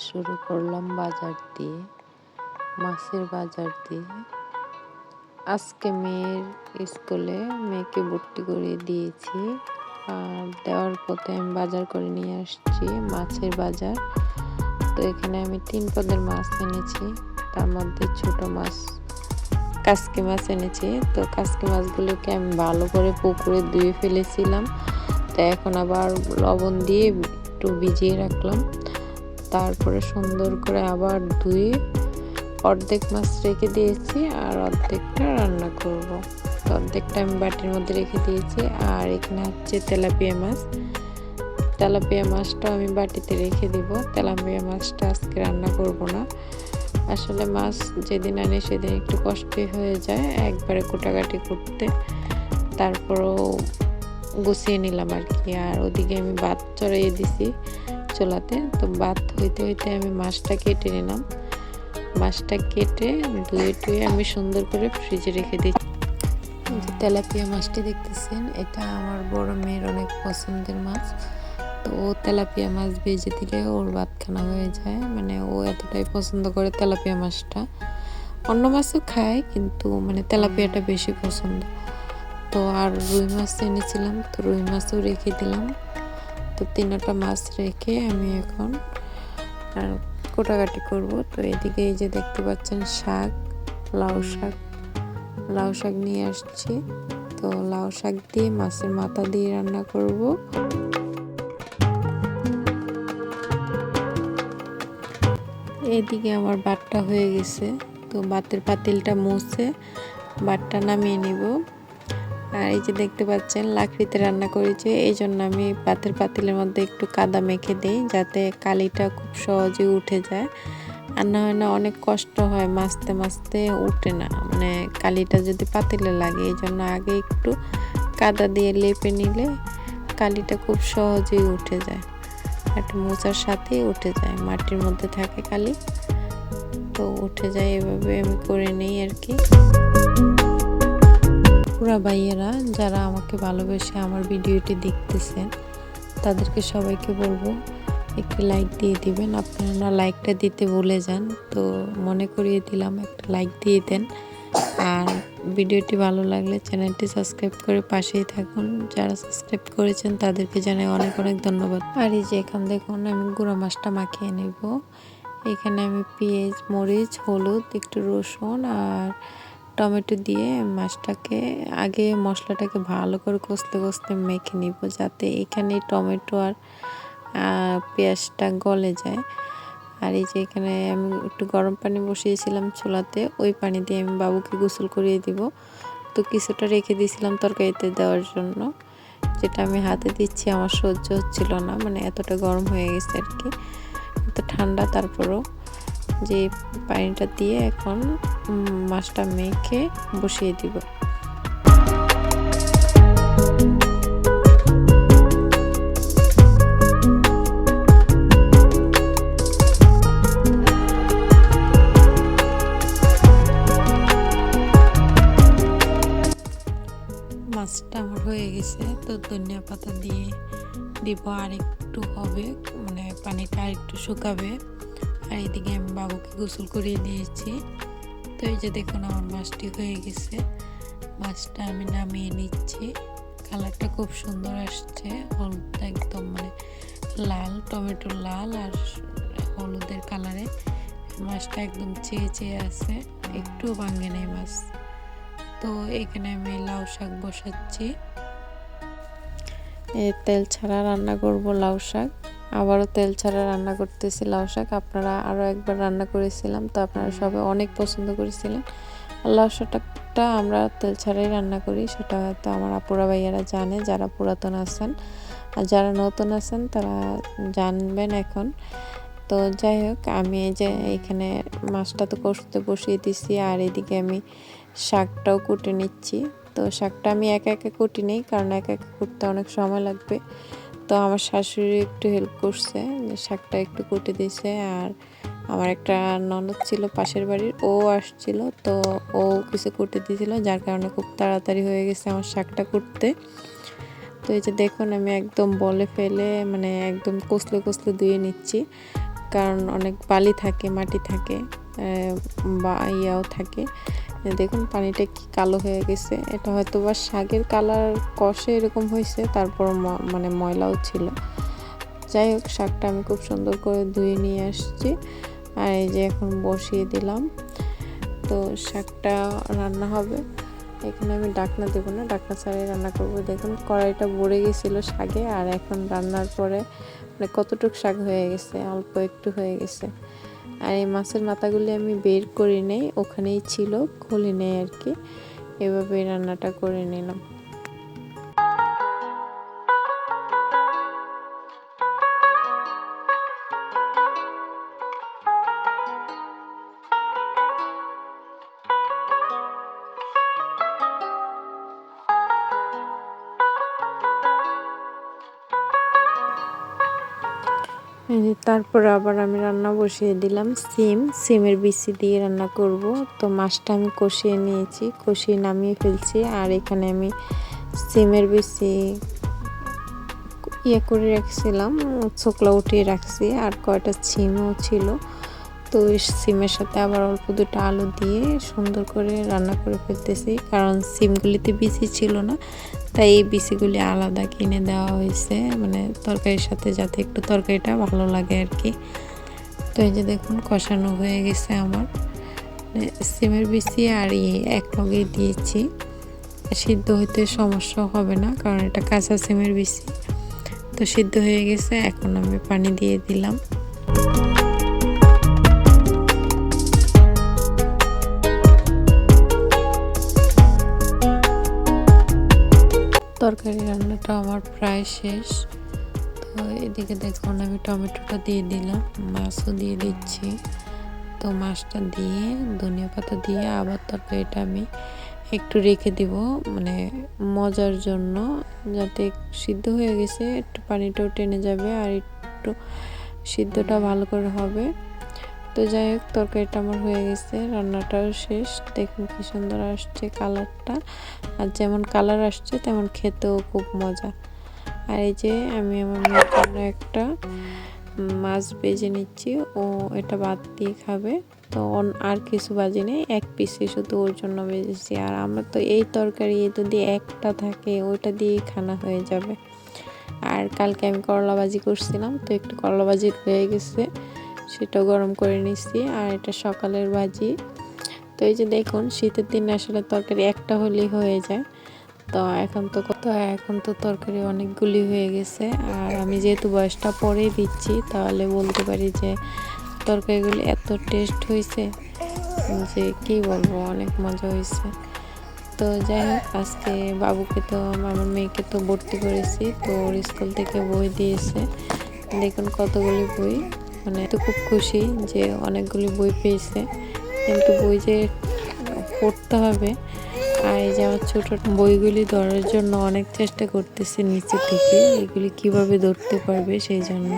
শুরু করলাম বাজার দিয়ে, মাছের বাজার দিয়ে। আজকে মেয়ের স্কুলে মেয়েকে ভর্তি করিয়ে দিয়েছি। আর দেওয়ার পথে আমি বাজার করে নিয়ে আসছি মাছের বাজার। তো এখানে আমি 3 পদের মাছ এনেছি, তার মধ্যে ছোট মাছ কাসকি মাছ এনেছি। তো কাসকি মাছগুলোকে আমি ভালো করে পুকুরে ধুয়ে ফেলেছিলাম। তো এখন আবার লবণ দিয়ে একটু ভিজিয়ে রাখলাম, তারপরে সুন্দর করে আবার ধুয়ে অর্ধেক মাছ রেখে দিয়েছি আর অর্ধেকটা রান্না করব। তো অর্ধেকটা আমি বাটির মধ্যে রেখে দিয়েছি। আর এখানে হচ্ছে তেলাপিয়া মাছ। তেলাপিয়া মাছটা আমি বাটিতে রেখে দিব। তেলাপিয়া মাছটা আজকে রান্না করব না। আসলে মাছ যেদিন আনি সেদিন একটু কষ্টই হয়ে যায় একবারে কোটাকাটি করতে। তারপরও গুছিয়ে নিলাম আর কি। আর ওদিকে আমি ভাত চড়াইয়ে দিছি চুলাতে। তো ভাত হইতে হইতে আমি মাছটা কেটে নিলাম। মাছটা কেটে ধুয়ে টুয়ে আমি সুন্দর করে ফ্রিজে রেখে দিচ্ছি। যে তেলাপিয়া মাছটি দেখতেছেন, এটা আমার বড় মেয়ের অনেক পছন্দের মাছ। তো ও তেলাপিয়া মাছ ভেজে দিলে ওর ভাতখানা হয়ে যায়, মানে ও এতটাই পছন্দ করে তেলাপিয়া মাছটা। অন্য মাছও খায় কিন্তু মানে তেলাপিয়াটা বেশি পছন্দ। তো আর রুই মাছ এনেছিলাম, তো রুই মাছও রেখে দিলাম। তো 3টা মাছ রেখে আমি এখন কোটাকাটি করব। তো এদিকে এই যে দেখতে পাচ্ছেন শাক, লাউ শাক নিয়ে আসছি। তো লাউ শাক দিয়ে মাছের মাথা দিয়ে রান্না করব। এদিকে আমার ভাতটা হয়ে গেছে। তো ভাতের পাতিলটা মুছে ভাতটা নামিয়ে নিব। আর এই যে দেখতে পাচ্ছেন লাকড়িতে রান্না করেছি, এই জন্য আমি ভাতের পাতিলের মধ্যে একটু কাদা মেখে দিই যাতে কালিটা খুব সহজে উঠে যায়। আর না হয় না অনেক কষ্ট হয়, মাছতে মাছতে উঠে না, মানে কালিটা যদি পাতিলে লাগে। এই জন্য আগে একটু কাদা দিয়ে লেপে নিলে কালিটা খুব সহজেই উঠে যায়। একটা মোচার সাথেই উঠে যায়, মাটির মধ্যে থাকে কালি, তো উঠে যায়। এভাবে আমি করে নিই আর কি। পুরা ভাইয়েরা যারা আমাকে ভালোবেসে আমার ভিডিওটি দেখতেছেন তাদেরকে সবাইকে বলবো একটি লাইক দিয়ে দিবেন। আপনারা না লাইকটা দিতে ভুলে যান, তো মনে করিয়ে দিলাম একটা লাইক দিয়ে দেন। আর ভিডিওটি ভালো লাগলে চ্যানেলটি সাবস্ক্রাইব করে পাশেই থাকুন। যারা সাবস্ক্রাইব করেছেন তাদেরকে জানাই অনেক অনেক ধন্যবাদ। আর এই যে এখান দেখুন আমি গুঁড়া মাছটা মাখিয়ে নেব। এখানে আমি পেঁয়াজ, মরিচ, হলুদ, একটু রসুন আর টমেটো দিয়ে মাছটাকে আগে মশলাটাকে ভালো করে কষতে কষতে মেখে নিব, যাতে এখানে টমেটো আর পেঁয়াজটা গলে যায়। আর এই যে এখানে আমি একটু গরম পানি বসিয়েছিলাম চুলাতে, ওই পানি দিয়ে আমি বাবুকে গোসল করিয়ে দিব। তো কিছুটা রেখে দিয়েছিলাম তরকারিতে দেওয়ার জন্য, যেটা আমি হাতে দিচ্ছি আমার সহ্য হচ্ছিল না, মানে এতটা গরম হয়ে গেছে আর কি, এত ঠান্ডা। তারপরও যে পানিটা দিয়ে এখন মাছটা মেখে বসিয়ে দিব। মাছটা আমার হয়ে গেছে, তো ধনিয়া পাতা দিয়ে দিব। আর একটু হবে, মানে পানিটা আর একটু শুকাবে। আর এদিকে আমি বাবুকে গোসল করিয়ে দিয়েছি। তো এই যে দেখুন আমার মাছটি হয়ে গেছে। মাছটা আমি নামিয়ে নিচ্ছি। কালারটা খুব সুন্দর আসছে, হলুদটা একদম মানে লাল, টমেটোর লাল আর হলুদের কালারে মাছটা একদম চেয়ে চেয়ে আছে, একটু ভাঙে নেই মাছ। তো এখানে আমি লাউ শাক বসাচ্ছি। তেল ছাড়া রান্না করব লাউ শাক। আবারও তেল ছাড়া রান্না করতেছি লাউ শাক। আপনারা আরও একবার রান্না করেছিলাম, তো আপনারা সবাই অনেক পছন্দ করেছিলেন। লাউ শাকটা আমরা তেল ছাড়াই রান্না করি, সেটা হয়তো আমার আপুরা ভাইয়ারা জানে যারা পুরাতন আছেন। আর যারা নতুন আছেন তারা জানবেন এখন। তো যাই হোক, আমি এই যে এখানে মাছটা তো কষতে বসিয়ে দিছি, আর এদিকে আমি শাকটাও কুটে নিচ্ছি। তো শাকটা আমি একা একা কুটি নেই, কারণ একা একা কুটতে অনেক সময় লাগবে। তো আমার শাশুড়ি একটু হেল্প করছে, শাকটা একটু কুটে দিয়েছে। আর আমার একটা ননদ ছিল পাশের বাড়ির, ও আসছিল, তো ও কিছু কুটে দিয়েছিল, যার কারণে খুব তাড়াতাড়ি হয়ে গেছে আমার শাকটা কুটতে। তো এই যে দেখুন আমি একদম বলে ফেলে মানে একদম কষলে কষলে ধুয়ে নিচ্ছি। কারণ অনেক বালি থাকে, মাটি থাকে, বা ইয়াও থাকে। দেখুন পানিটা কি কালো হয়ে গেছে, এটা হয়তো বা শাকের কালার কষে এরকম হয়েছে, তারপর মানে ময়লাও ছিল। যাই হোক, শাকটা আমি খুব সুন্দর করে ধুয়ে নিয়ে আসছি, আর এই যে এখন বসিয়ে দিলাম। তো শাকটা রান্না হবে। এখানে আমি ডাকনা দেবো না, ডাকনা ছাড়াই রান্না করব। দেখুন কড়াইটা ভরে গেছিল শাকে, আর এখন রান্নার পরে মানে কতটুকু শাক হয়ে গেছে, অল্প একটু হয়ে গেছে। আর এই মাছের মাথাগুলি আমি বের করি নেই, ওখানেই ছিল, খুলি নেই আর কি। এভাবে রান্নাটা করে নিলাম। তারপর আবার আমি রান্না বসিয়ে দিলাম সিমের বিচি দিয়ে রান্না করব। তো মাছটা আমি কষিয়ে নিয়েছি, কষিয়ে নামিয়ে ফেলছি। আর এখানে আমি সিমের বিচি করে রাখছিলাম, ছোকলা উঠিয়ে রাখছি, আর কয়টা সিমও ছিল। তো ওই সিমের সাথে আবার অল্প দুটো আলু দিয়ে সুন্দর করে রান্না করে ফেলতেছি, কারণ সিমগুলিতে বিচি ছিল না, তাই এই বিচিগুলি আলাদা কিনে দেওয়া হয়েছে, মানে তরকারির সাথে যাতে একটু তরকারিটা ভালো লাগে আর কি। তো এই যে দেখুন কষানো হয়ে গেছে আমার, সিমের বিচি আর এক লগে দিয়েছি। সিদ্ধ হইতে সমস্যা হবে না, কারণ এটা কাঁচা সিমের বিচি। তো সিদ্ধ হয়ে গেছে, এখন আমি পানি দিয়ে দিলাম। তরকারি রান্নাটা আমার প্রায় শেষ। তো এদিকে দেখুন আমি টমেটোটা দিয়ে দিলাম, মাছও দিয়ে দিচ্ছি। তো মাছটা দিয়ে ধনিয়া পাতা দিয়ে আবার তরকারিটা আমি একটু রেখে দিব, মানে মজার জন্য, যাতে সিদ্ধ হয়ে গেছে, একটু পানিটাও টেনে যাবে আর একটু সিদ্ধটা ভালো করে হবে। তো যাই হোক, তরকারিটা আমার হয়ে গেছে, রান্নাটাও শেষ। দেখুন কি সুন্দর আসছে কালারটা, আর যেমন কালার আসছে তেমন খেতেও খুব মজা। আর এই যে আমি আমার মেয়ের জন্য একটা মাছ ভেজে নিচ্ছি, ও এটা ভাত দিয়ে খাবে। তো আর কিছু ভাজি নেই, এক পিসই শুধু ওর জন্য ভেজেছি। আর আমরা তো এই তরকারি যদি একটা থাকে ওইটা দিয়েই খানা হয়ে যাবে। আর কালকে আমি করলা ভাজি করছিলাম, তো একটু করলা ভাজি হয়ে গেছে, সেটা গরম করে নিচ্ছি। আর এটা সকালের ভাজি। তো এই যে দেখুন, শীতের দিনে আসলে তরকারি একটা হলেই হয়ে যায়। তো এখন তো তরকারি অনেকগুলি হয়ে গেছে। আর আমি যেহেতু বয়সটা পরেই দিচ্ছি, তাহলে বলতে পারি যে তরকারিগুলি এত টেস্ট হয়েছে যে কি বলবো, অনেক মজা হয়েছে। তো যাই হোক, আজকে বাবুকে তো আমার মেয়েকে তো ভর্তি করেছি, তো ওর স্কুল থেকে বই দিয়েছে। দেখুন কতগুলি বই, মানে তো খুব খুশি যে অনেকগুলি বই পেয়েছে, কিন্তু বই যে পড়তে হবে। আর এই যে আমার ছোট বইগুলি ধরার জন্য অনেক চেষ্টা করতেছে নিচে থেকে, এগুলি কিভাবে ধরতে পারবে সেই জন্য।